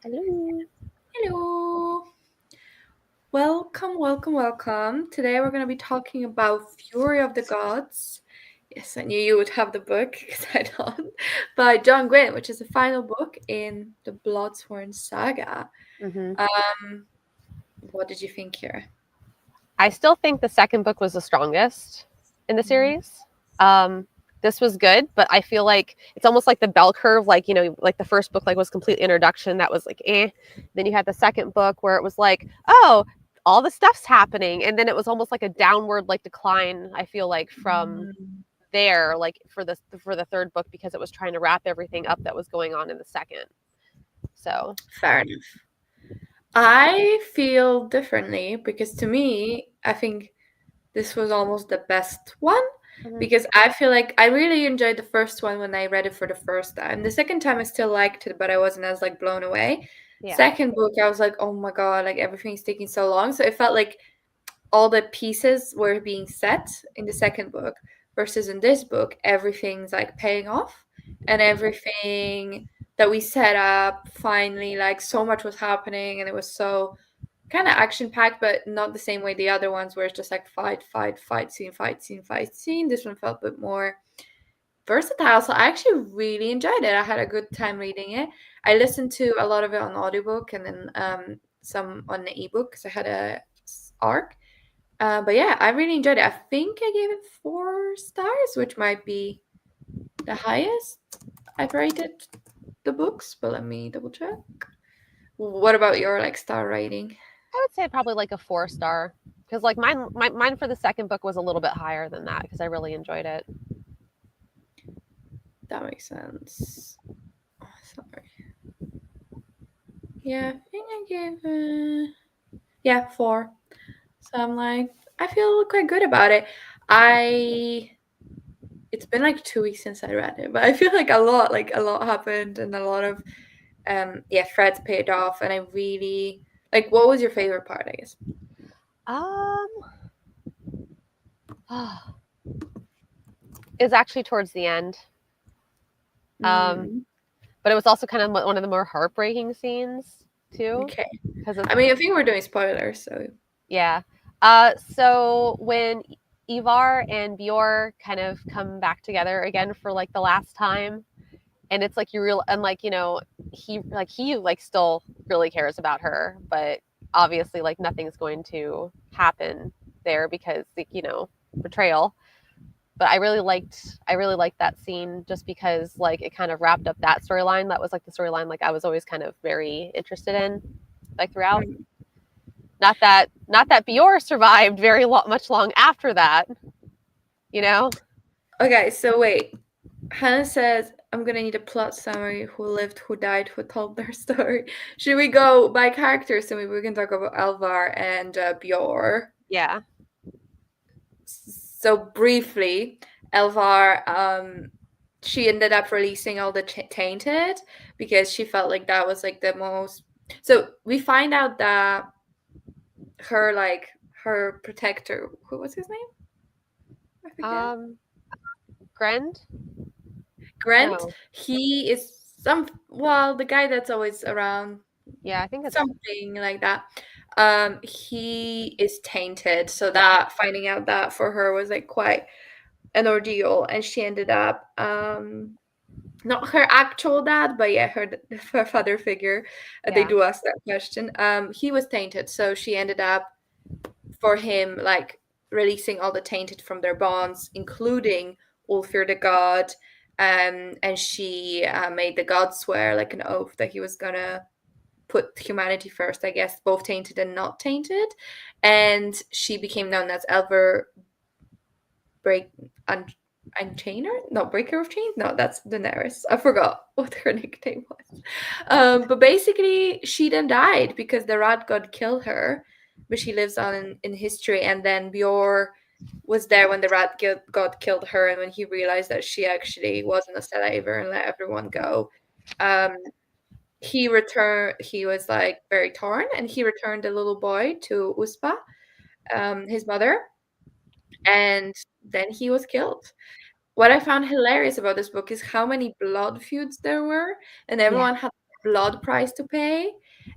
Hello. Hello. Welcome. Today we're going to be talking about Fury of the Gods. Yes, I knew you would have the book because I don't. By John Gwynne, which is the final book in the Bloodsworn saga. hmm Um, what did you think here? I still think the second book was the strongest in the Mhm. series. Um, this was good, but I feel like it's almost like the bell curve. Like like the first book was complete introduction. That was like eh. Then you had the second book where it was like, oh, all the stuff's happening, and then it was almost like a downward decline. I feel like from Mm, there, for the third book because it was trying to wrap everything up that was going on in the second. So fair enough. I feel differently because to me, I think this was almost the best one mhm, because I feel like I really enjoyed the first one when I read it for the first time. The second time I still liked it, but I wasn't as blown away. yeah, Second book, I was like, oh my god, like everything's taking so long. So it felt like all the pieces were being set in the second book versus in this book, everything's paying off and everything that we set up finally, like so much was happening and it was so kind of action packed, but not the same way the other ones where it's just like fight scene. This one felt a bit more versatile. So I actually really enjoyed it. I had a good time reading it. I listened to a lot of it on audiobook and then some on the ebook because I had a arc. But yeah, I really enjoyed it. I think I gave it 4 stars, which might be the highest I've rated the books. But let me double check. What about your star rating? I would say probably like a 4 star because mine for the second book was a little bit higher than that because I really enjoyed it. That makes sense. Oh, sorry. Yeah, I think I gave yeah 4. So I'm like, I feel quite good about it. I It's been like 2 weeks since I read it, but I feel like a lot happened and a lot of yeah threads paid off, and I really like. What was your favorite part? I guess. Um, it's actually towards the end. Um, Mm, but it was also kind of one of the more heartbreaking scenes too, okay. because it's I mean, I think we're doing spoilers, so yeah. So when Ivar and Bjor kind of come back together again for the last time, and it's like you real and he still really cares about her, but obviously nothing's going to happen there because betrayal. But I really liked that scene just because it kind of wrapped up that storyline. That was the storyline I was always kind of very interested in throughout. mm. Not that Bjor survived much long after that, you know. Okay. So wait, Hannah says I'm gonna need a plot summary. Who lived? Who died? Who told their story? Should we go by characters? So maybe we can talk about Alvar and Bjor. Yeah, So briefly, Elvar, she ended up releasing all the tainted because she felt like that was the most. So we find out that her protector, who was his name? I forget. um Grend. Grant. No, He is the guy that's always around, yeah, I think it's something like that. He is tainted, so yeah, that finding out that for her was quite an ordeal, and she ended up not her actual dad, but yeah, her father figure. They yeah, do ask that question. He was tainted, so she ended up for him releasing all the tainted from their bonds, including Ulfir the god. And she made the god swear an oath that he was gonna put humanity first, I guess, both tainted and not tainted. And she became known as Elver Break Un- Unchainer? No, Breaker of Chains? No, that's Daenerys. I forgot what her nickname was. But basically, she then died because the rat god killed her, but she lives on in history. And then Bjor was there when the god killed her, and when he realized that she actually wasn't a slaver and let everyone go. Um, he returned. He was very torn, and he returned the little boy to Uspa, his mother, and then he was killed. What I found hilarious about this book is how many blood feuds there were, and yeah, everyone had blood price to pay.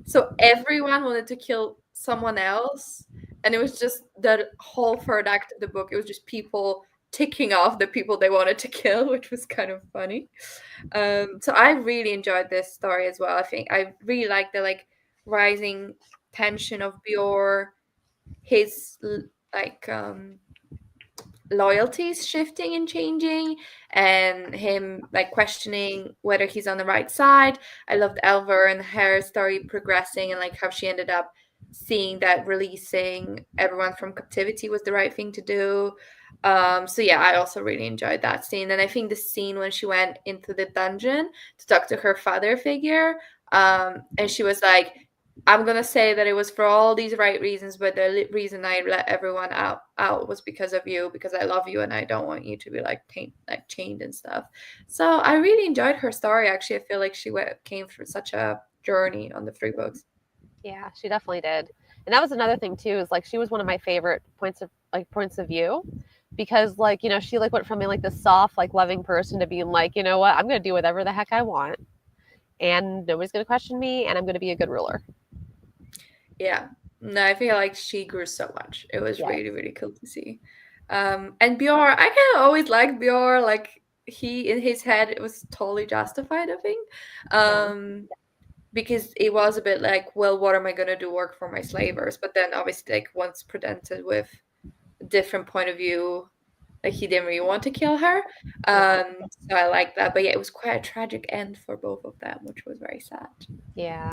So everyone wanted to kill someone else. And it was just the whole third act of the book. It was just people ticking off the people they wanted to kill, which was kind of funny. So I really enjoyed this story as well. I think I really like the like rising tension of Bjor, his like loyalties shifting and changing, and him like questioning whether he's on the right side. I loved Elver and her story progressing, and like how she ended up seeing that releasing everyone from captivity was the right thing to do. So yeah, I also really enjoyed that scene. And I think the scene when she went into the dungeon to talk to her father figure, and she was like, I'm gonna say that it was for all these right reasons, but the reason I let everyone out was because of you, because I love you and I don't want you to be like chained and stuff. So I really enjoyed her story. Actually, I feel like she came through such a journey on the 3 books. Yeah, she definitely did. And that was another thing too, is like she was one of my favorite points of view, because like, you know, she like went from being like this soft, like loving person to being like, you know what, I'm gonna do whatever the heck I want, and nobody's gonna question me, and I'm gonna be a good ruler. Yeah. No, I feel like she grew so much. It was Yeah. really, really cool to see. And Bjor, I kind of always liked Bjor. Like he in his head, it was totally justified, I think. Because it was a bit like, well, what am I gonna do work for my slavers? But then obviously, like once presented with a different point of view, like he didn't really want to kill her. So I like that. But yeah, it was quite a tragic end for both of them, which was very sad. Yeah.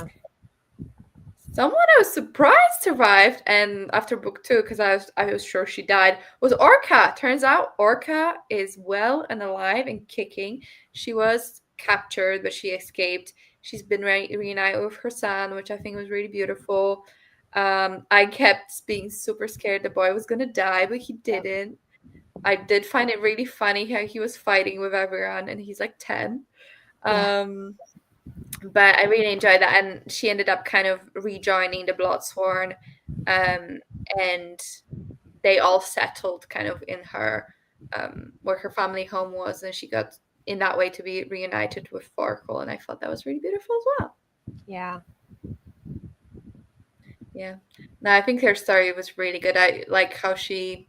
Someone I was surprised survived, and after book 2, because I was sure she died, was Orca. Turns out Orca is well and alive and kicking. She was captured, but she escaped. She's been reunited with her son, which I think was really beautiful. I kept being super scared the boy was gonna die, but he didn't. I did find it really funny how he was fighting with everyone, and he's like 10. But I really enjoyed that, and she ended up kind of rejoining the Bloodsworn, and they all settled kind of in her where her family home was, and she got in that way to be reunited with Farkle, and I thought that was really beautiful as well. Yeah. Yeah. No, I think her story was really good. I like how she,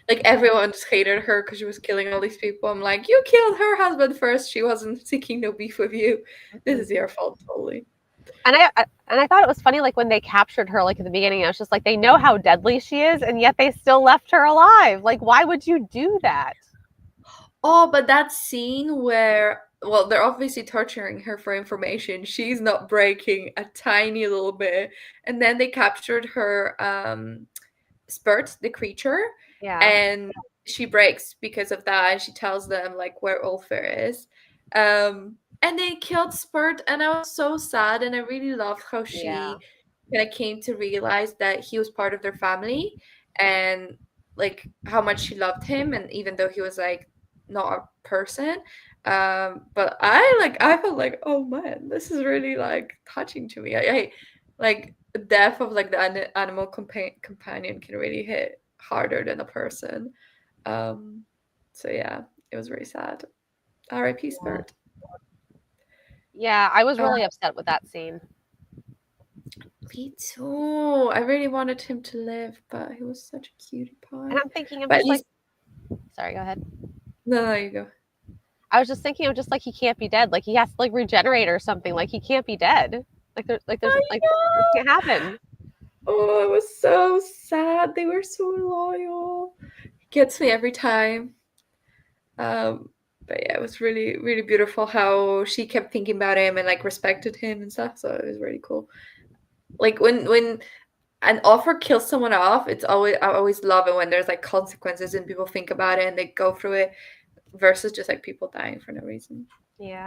like everyone just hated her because she was killing all these people. I'm like, you killed her husband first. She wasn't seeking no beef with you. This is your fault, totally. And I thought it was funny, like when they captured her, like at the beginning, I was just like, they know how deadly she is, and yet they still left her alive. Like, why would you do that? Oh, but that scene where, well, they're obviously torturing her for information. She's not breaking a tiny little bit, and then they captured her Spurt, the creature, Yeah. and she breaks because of that, and she tells them like where Ulfir is. And they killed Spurt, and I was so sad, and I really loved how she kind of came to realize that he was part of their family, and like how much she loved him, and even though he was like not a person, but I felt like, oh man, this is really like touching to me. I like the death of like the animal companion can really hit harder than a person. So yeah, it was very sad. R.I.P. Spirit. Yeah, I was really upset with that scene. Me too. I really wanted him to live, but he was such a cutie pie. And I'm thinking, but like, sorry, go ahead. No, you go. I was just thinking, I'm just like, he can't be dead. Like he has to like regenerate or something. Like he can't be dead. There's like it can't happen. Oh, it was so sad. They were so loyal. It gets me every time. But yeah, it was really, really beautiful how she kept thinking about him and like respected him and stuff. So it was really cool. Like when an offer kills someone off, I always love it when there's like consequences and people think about it and they go through it, versus just like people dying for no reason. Yeah.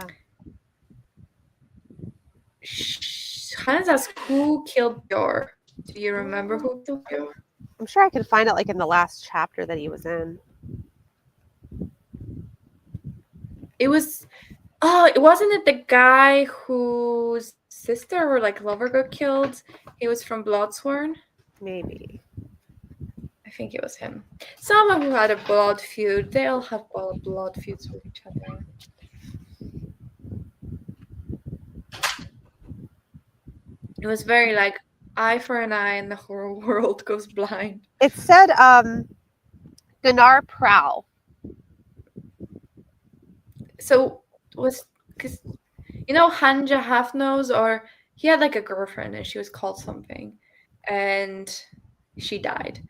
Hannes asks, who killed Bjor? Do you remember who killed Bjor? I'm sure I could find it like in the last chapter that he was in. It wasn't it the guy whose sister or like lover got killed? He was from Bloodsworn? Maybe. I think it was him. Someone who had a blood feud. They all have blood feuds with each other. It was very like eye for an eye and the whole world goes blind. It said Gunnar Prow. So was because Hanja Half Nose, or he had like a girlfriend and she was called something, and she died,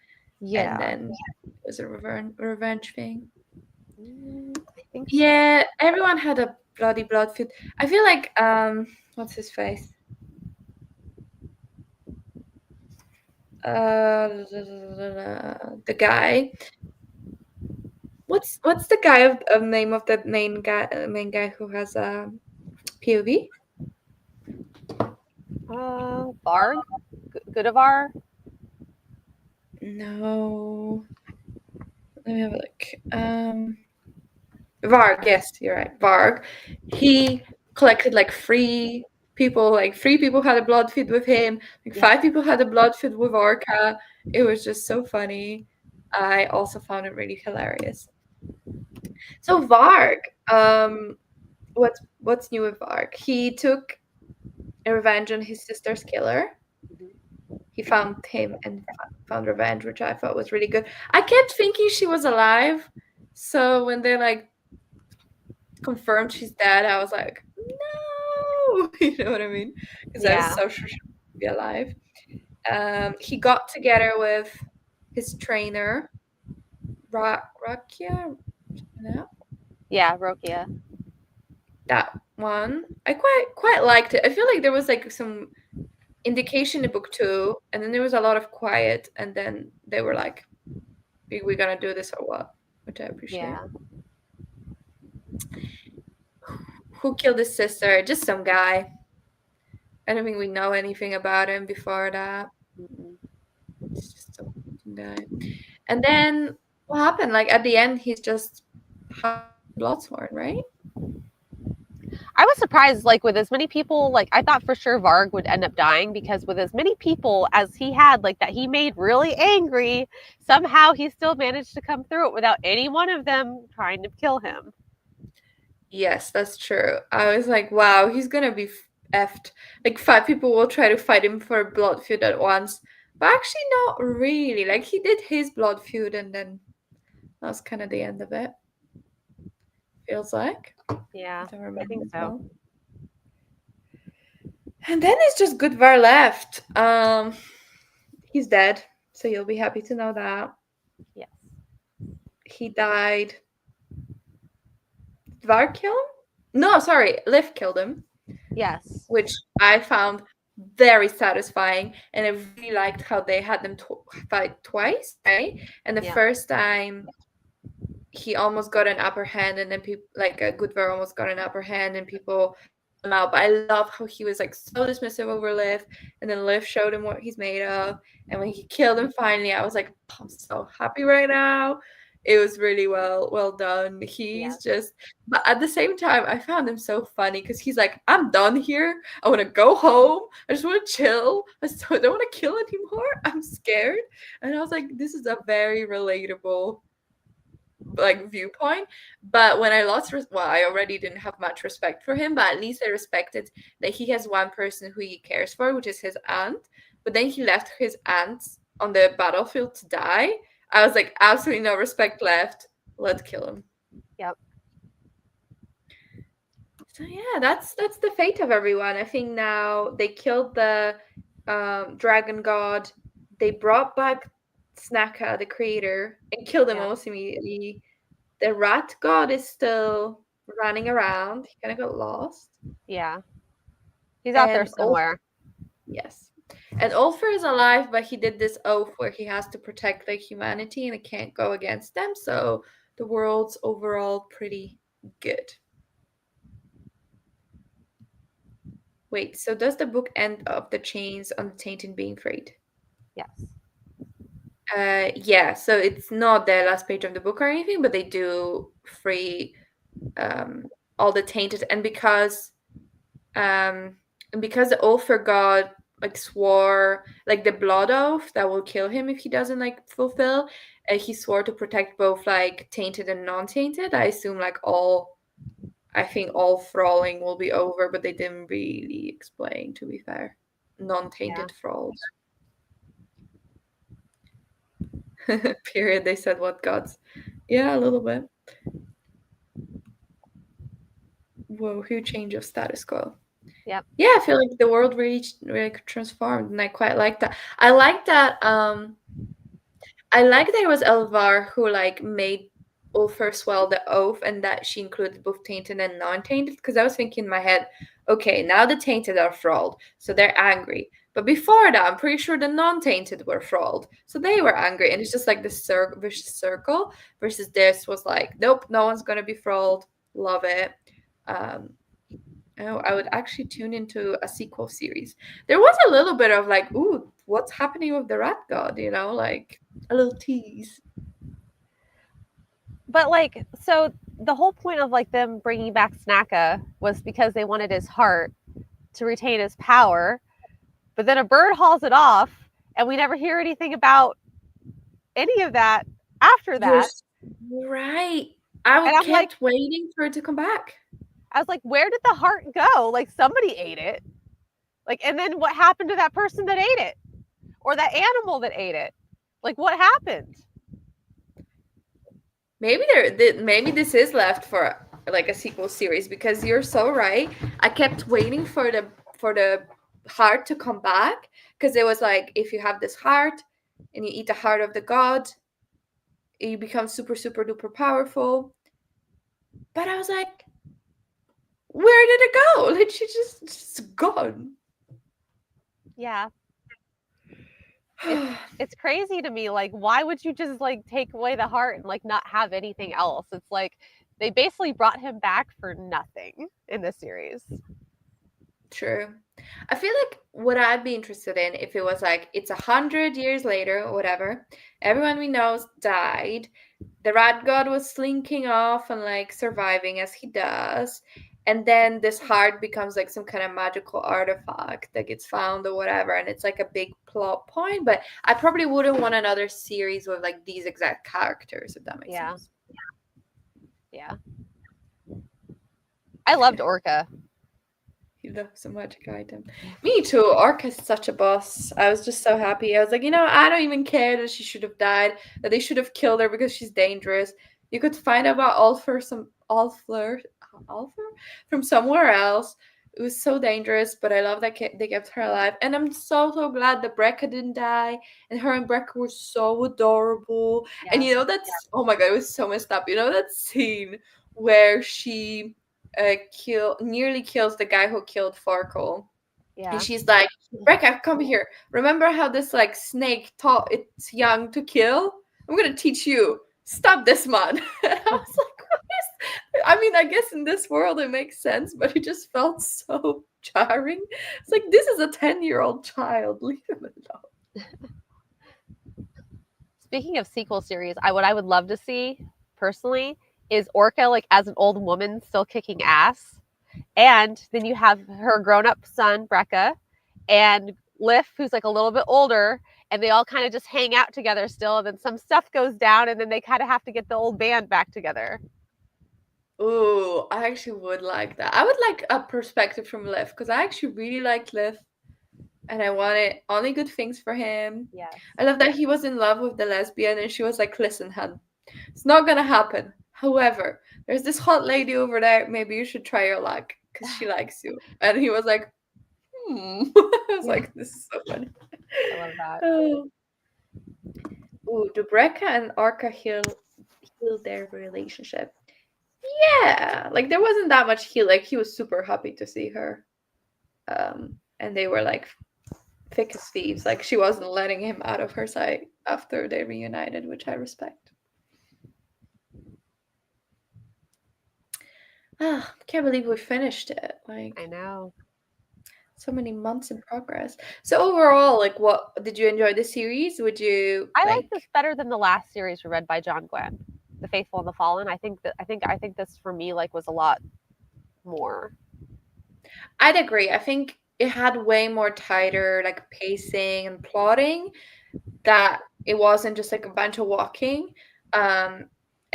and Yeah. then it was a revenge thing. I think so. Yeah, everyone had a blood feud. I feel like what's his face? The guy. What's the guy of name of the main guy who has a POV? Varg? Goodavar? No. Let me have a look. Varg, yes, you're right. Varg. He collected like three people. Like 3 people had a blood feud with him. Like 5 people had a blood feud with Orca. It was just so funny. I also found it really hilarious. So Varg, what's new with Varg? He took a revenge on his sister's killer. He found him and found revenge, which I thought was really good. I kept thinking she was alive, so when they like confirmed she's dead, I was like, no, you know what I mean? Because I was Yeah. so sure she would be alive. He got together with his trainer, Rakia. No, Yeah, Rokia. that one. I quite liked it. I feel like there was like some indication in book 2, and then there was a lot of quiet, and then they were like, "We're gonna do this or what?" Which I appreciate. Yeah. Who killed his sister? Just some guy. I don't think we know anything about him before that. Mm-mm. It's just some guy. And then what happened? Like at the end, he's just Bloodsworn, right? I was surprised, like with as many people, like I thought for sure Varg would end up dying because with as many people as he had, like that he made really angry, somehow he still managed to come through it without any one of them trying to kill him. Yes, that's true. I was like, wow, he's gonna be effed. Like 5 people will try to fight him for a blood feud at once, but actually not really. Like he did his blood feud, and then that was kind of the end of it. Feels like. Yeah, I don't I remember think as so. well. And then it's just Goodvar left. He's dead, so you'll be happy to know that Yes. he died. Did Var kill him? No, sorry, Liv killed him, Yes. which I found very satisfying, and I really liked how they had them fight twice, right? And the Yeah. first time he almost got an upper hand, and then people like Goodvar almost got an upper hand, and people called him out. But I love how he was like so dismissive over Liv, and then Liv showed him what he's made of, and when he killed him finally, I was like, oh, I'm so happy right now. It was really well done. Yeah. He's just, but at the same time, I found him so funny because he's like, I'm done here. I want to go home. I just want to chill. I don't want to kill anymore. I'm scared. And I was like, this is a very relatable like viewpoint. But when I well, I already didn't have much respect for him, but at least I respected that he has one person who he cares for, which is his aunt. But then he left his aunt on the battlefield to die. I was like, absolutely no respect left. Let's kill him. Yep. So yeah, that's the fate of everyone. I think now they killed the dragon god. They brought back Snaka, the creator, and killed him Yeah. almost immediately. The rat god is still running around. He kind of got lost. Yeah. He's out there And somewhere. yes. And Ulfr is alive, but he did this oath where he has to protect like humanity and it can't go against them. So the world's overall pretty good. Wait, so does the book end up the chains on the tainted being freed? Yes. Yeah, so it's not the last page of the book or anything, but they do free all the tainted, and because the Ulfr god like swore like the blood oath that will kill him if he doesn't like fulfill, he swore to protect both like tainted and non-tainted. I assume like I think all thralling will be over, but they didn't really explain, to be fair. non-tainted thralls. Period. They said what gods. Yeah, a little bit. Whoa, huge change of status quo. Yep. Yeah, I feel like the world really transformed, and I quite like that. I like that. I like that it was Elvar who like made Ulfar swell the oath, and that she included both tainted and non-tainted. Because I was thinking in my head, okay, now the tainted are thralled, so they're angry. But before that, I'm pretty sure the non-tainted were thralled, so they were angry. And it's just like this vicious circle. Versus this was like, nope, no one's gonna be thralled. Love it. Um, Oh, I would actually tune into a sequel series. There was a little bit of like, ooh, what's happening with the rat god? Like a little tease. But like, so the whole point of like them bringing back Snacka was because they wanted his heart to retain his power. But then a bird hauls it off, and we never hear anything about any of that after that. You're right. And I'm kept like, waiting for it to come back. I was like, where did the heart go? Like somebody ate it. Like, and then what happened to that person that ate it? Or that animal that ate it? Like, what happened? Maybe maybe this is left for like a sequel series, because you're so right. I kept waiting for the heart to come back, because it was like, if you have this heart and you eat the heart of the god, you become super super duper powerful. But I was like, where did it go? Like, she just gone. Yeah. It's crazy to me. Like, why would you just like take away the heart and like not have anything else? It's like they basically brought him back for nothing in this series. True. I feel like what I'd be interested in, if it was like, it's 100 years later or whatever, everyone we know died, the rat god was slinking off and like surviving as he does, and then this heart becomes like some kind of magical artifact that gets found or whatever, and it's like a big plot point. But I probably wouldn't want another series with like these exact characters, if that makes sense. Yeah. I loved Orca. He loves a magic item. Me too. Orca's such a boss. I was just so happy. I was like, I don't even care that she should have died, that they should have killed her because she's dangerous. You could find out about Ulfler from somewhere else. It was so dangerous, but I love that they kept her alive. And I'm so glad that Brekka didn't die. And her and Brekka were so adorable. Yeah. And that's, oh my god, it was so messed up. That scene where she nearly kills the guy who killed Farkle. Yeah. And she's like, Brekka, come here. Remember how this like snake taught its young to kill? I'm gonna teach you. Stop this man. And I was like, what is? I mean, I guess in this world it makes sense, but it just felt so jarring. It's like, this is a 10-year-old child. Leave him alone. Speaking of sequel series, what I would love to see personally is Orca like as an old woman still kicking ass, and then you have her grown-up son Brekka and Lif, who's like a little bit older, and they all kind of just hang out together still, and then some stuff goes down, and then they kind of have to get the old band back together. Ooh, I actually would like that. I would like a perspective from Lif, because I actually really liked Lif, and I wanted only good things for him. Yeah. I love that he was in love with the lesbian, and she was like, listen, hun, it's not gonna happen. However, there's this hot lady over there. Maybe you should try your luck because she likes you. And he was like, I was like, this is so funny. I love that. Ooh, do Brekka and Orca heal their relationship? Yeah, like there wasn't that much heal. Like he was super happy to see her. And they were like thick as thieves. Like she wasn't letting him out of her sight after they reunited, which I respect. Can't believe we finished it. Like, I know. So many months in progress. So overall, like, what did you enjoy the series? Would you? I like this better than the last series read by John Gwynne, The Faithful and the Fallen. I think this for me like was a lot more. I'd agree. I think it had way more tighter like pacing and plotting. That it wasn't just like a bunch of walking.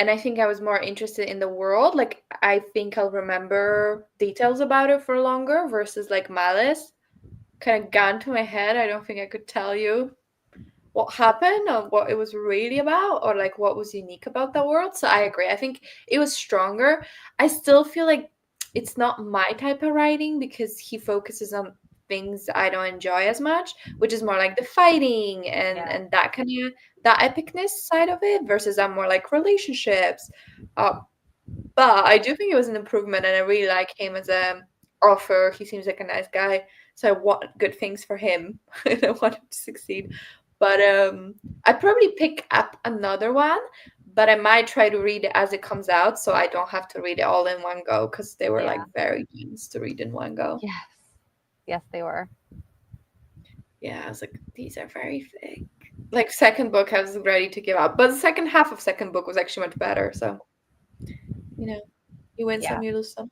And I think I was more interested in the world. Like, I think I'll remember details about it for longer versus like Malice. kind of gun to my head, I don't think I could tell you what happened or what it was really about or like what was unique about the world. So I agree. I think it was stronger. I still feel like it's not my type of writing because he focuses on things I don't enjoy as much, which is more like the fighting Yeah. and that kind of that epicness side of it versus I'm more like relationships. Uh, but I do think it was an improvement, and I really like him as a author. He seems like a nice guy, so I want good things for him, and I want him to succeed. But I'd probably pick up another one, but I might try to read it as it comes out, so I don't have to read it all in one go because they were Yeah. like very dense to read in one go. Yes. Yes, they were. Yeah, I was like, these are very thick. Like second book, I was ready to give up, but the second half of second book was actually much better. So you win Yeah. some, you lose some.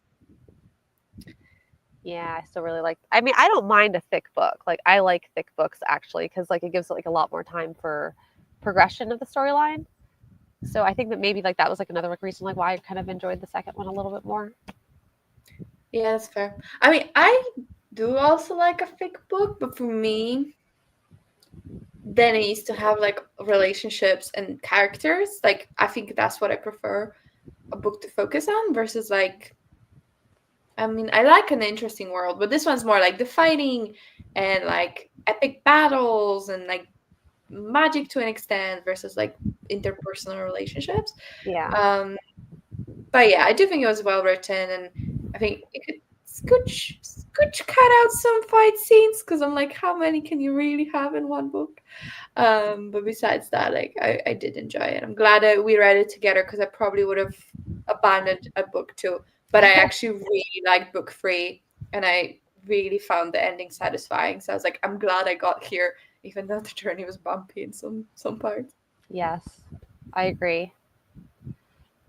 Yeah, I still really like. I mean, I don't mind a thick book. Like, I like thick books actually because like it gives like a lot more time for progression of the storyline. So I think that maybe like that was like another reason like why I kind of enjoyed the second one a little bit more. Yeah, that's fair. I mean, I do also like a thick book, but for me, then it needs to have like relationships and characters. Like, I think that's what I prefer a book to focus on versus like, I mean, I like an interesting world, but this one's more like the fighting and like epic battles and like magic to an extent versus like interpersonal relationships. Yeah. Um, but yeah, I do think it was well written, and I think it could scooch cut out some fight scenes because I'm like, how many can you really have in one book? But besides that, like I did enjoy it. I'm glad that we read it together because I probably would have abandoned a book too. But I actually really liked book three, and I really found the ending satisfying. So I was like, I'm glad I got here, even though the journey was bumpy in some parts. Yes, I agree.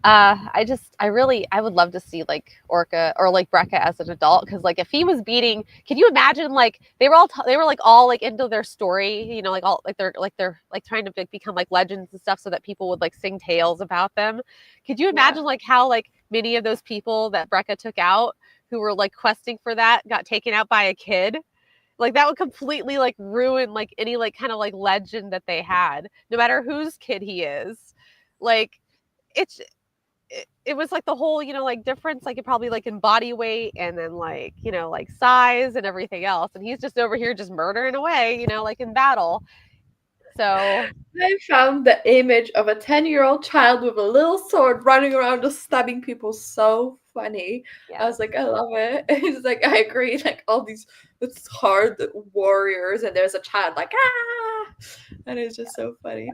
I would love to see like Orca or like Brecca as an adult because like if he was beating, can you imagine like they were like all like into their story, you know, like all they're like trying to like, become like legends and stuff so that people would like sing tales about them. Could you Yeah. imagine like how like many of those people that Brecca took out who were like questing for that got taken out by a kid? Like that would completely like ruin like any like kind of like legend that they had, no matter whose kid he is. Like it's it was like the whole, you know, like difference, like it probably like in body weight and then like, you know, like size and everything else. And he's just over here just murdering away, you know, like in battle. So I found the image of a 10-year-old child with a little sword running around just stabbing people so funny. I yeah, was like, I love it. It's like, I agree. Like, all these it's hard warriors, and there's a child like, ah! And it's just so funny.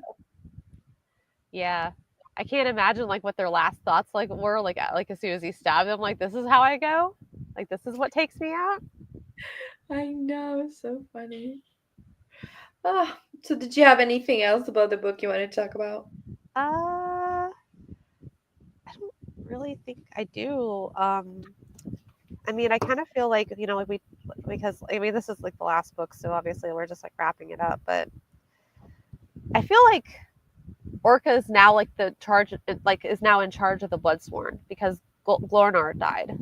yeah. I can't imagine like what their last thoughts like were like as soon as he stabbed them, like this is how I go, like this is what takes me out. I know, it's so funny. Ah, so did you have anything else about the book you wanted to talk about? I don't really think I do. I mean, I kind of feel like, you know, like we, because I mean, this is like the last book, so obviously we're just like wrapping it up. But I feel like Orca is now like the charge, like is now in charge of the Bloodsworn because Glornar died.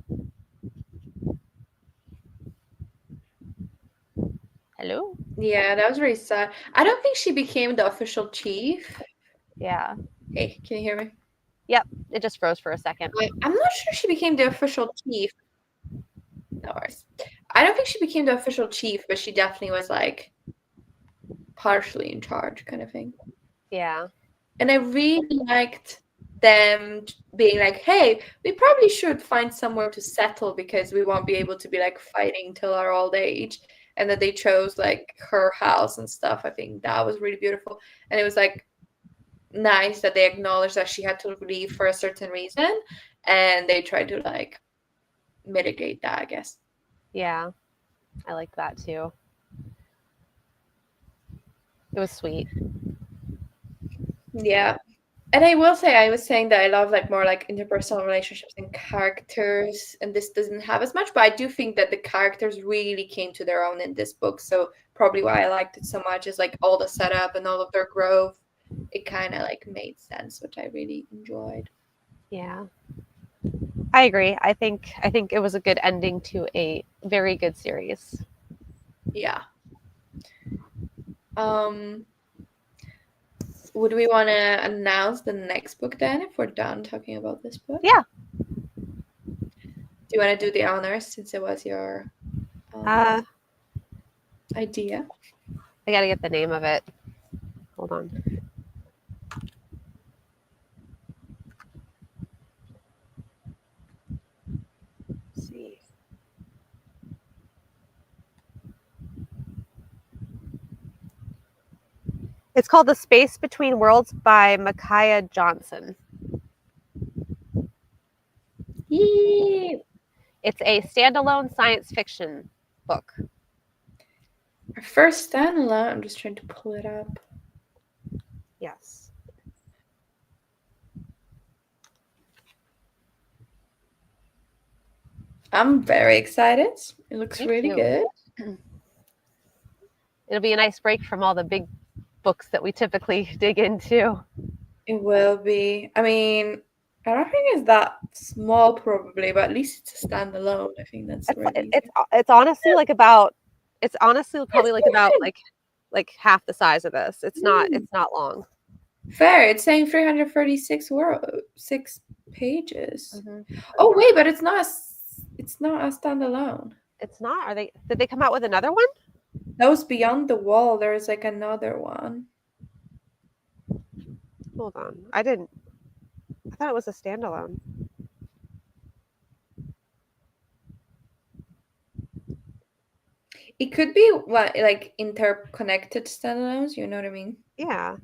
Hello. Yeah, that was really sad. I don't think she became the official chief. Yeah. Hey, can you hear me? Yep. It just froze for a second. I'm not sure she became the official chief. No worries. I don't think she became the official chief, but she definitely was like partially in charge, kind of thing. Yeah. And I really liked them being like, hey, we probably should find somewhere to settle because we won't be able to be like fighting till our old age. And that they chose like her house and stuff. I think that was really beautiful. And it was like nice that they acknowledged that she had to leave for a certain reason. And they tried to like mitigate that, I guess. Yeah. I like that too. It was sweet. Yeah. And I will say, I was saying that I love like more like interpersonal relationships and characters, and this doesn't have as much, but I do think that the characters really came to their own in this book. So probably why I liked it so much is like all the setup and all of their growth. It kind of like made sense, which I really enjoyed. Yeah. I agree. I think it was a good ending to a very good series. Yeah. Would we want to announce the next book then if we're done talking about this book? Yeah. Do you want to do the honors since it was your idea? I gotta get the name of it. Hold on. Let's see. It's called The Space Between Worlds by Micaiah Johnson. Yee! It's a standalone science fiction book. Our first standalone. I'm just trying to pull it up. Yes. I'm very excited. It looks really good. It'll be a nice break from all the big books that we typically dig into. It will be. I mean, I don't think it's that small probably, but at least it's a standalone. I think that's really it's honestly like about it's honestly probably like about like half the size of this. It's not long. Fair. It's saying 336 6 pages. Oh wait, but it's not a standalone. It's not. Did they come out with another one? Those Beyond the Wall, there is like another one. Hold on. I thought it was a standalone. It could be what, like interconnected standalones, you know what I mean? Yeah.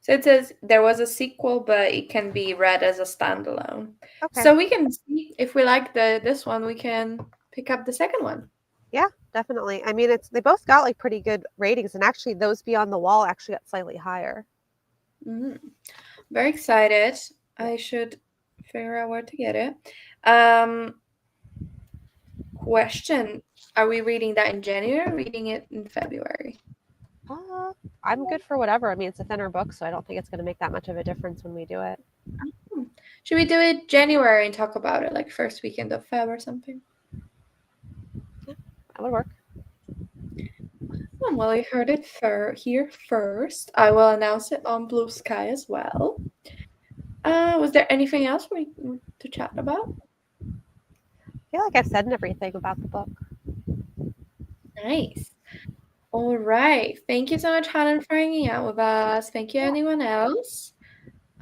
So it says there was a sequel, but it can be read as a standalone. Okay. So we can see if we like this one, we can pick up the second one. Yeah, definitely. I mean, they both got like pretty good ratings, and actually, those Beyond the Wall actually got slightly higher. Very excited. I should figure out where to get it. Question: are we reading that in January or reading it in February? I'm good for whatever. I mean, it's a thinner book, so I don't think it's going to make that much of a difference when we do it. Should we do it January and talk about it like first weekend of Feb or something? Yeah, that would work. Well, you heard it here first. I will announce it on Blue Sky as well. Was there anything else we need to chat about? I feel like I've said everything about the book. Nice. All right. Thank you so much, Helen, for hanging out with us. Thank you, anyone else.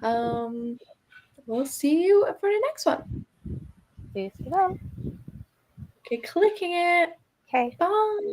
We'll see you for the next one. See you soon. Okay, clicking it. Okay. Bye.